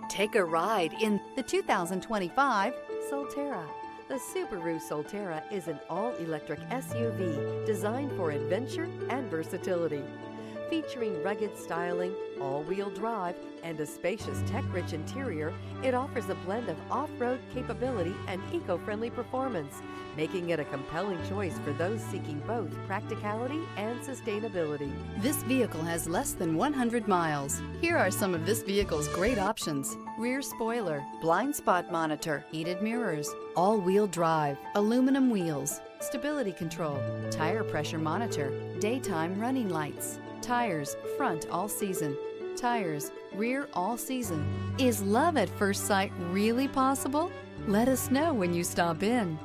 Take a ride in the 2025 Solterra. The Subaru Solterra is an all-electric SUV designed for adventure and versatility. Featuring rugged styling, all-wheel drive, and a spacious tech-rich interior, it offers a blend of off-road capability and eco-friendly performance, making it a compelling choice for those seeking both practicality and sustainability. This vehicle has less than 100 miles. Here are some of this vehicle's great options: rear spoiler, blind spot monitor, heated mirrors, all-wheel drive, aluminum wheels, stability control, tire pressure monitor, daytime running lights, tires front all season, tires rear all season. Is love at first sight really possible? Let us know when you stop in.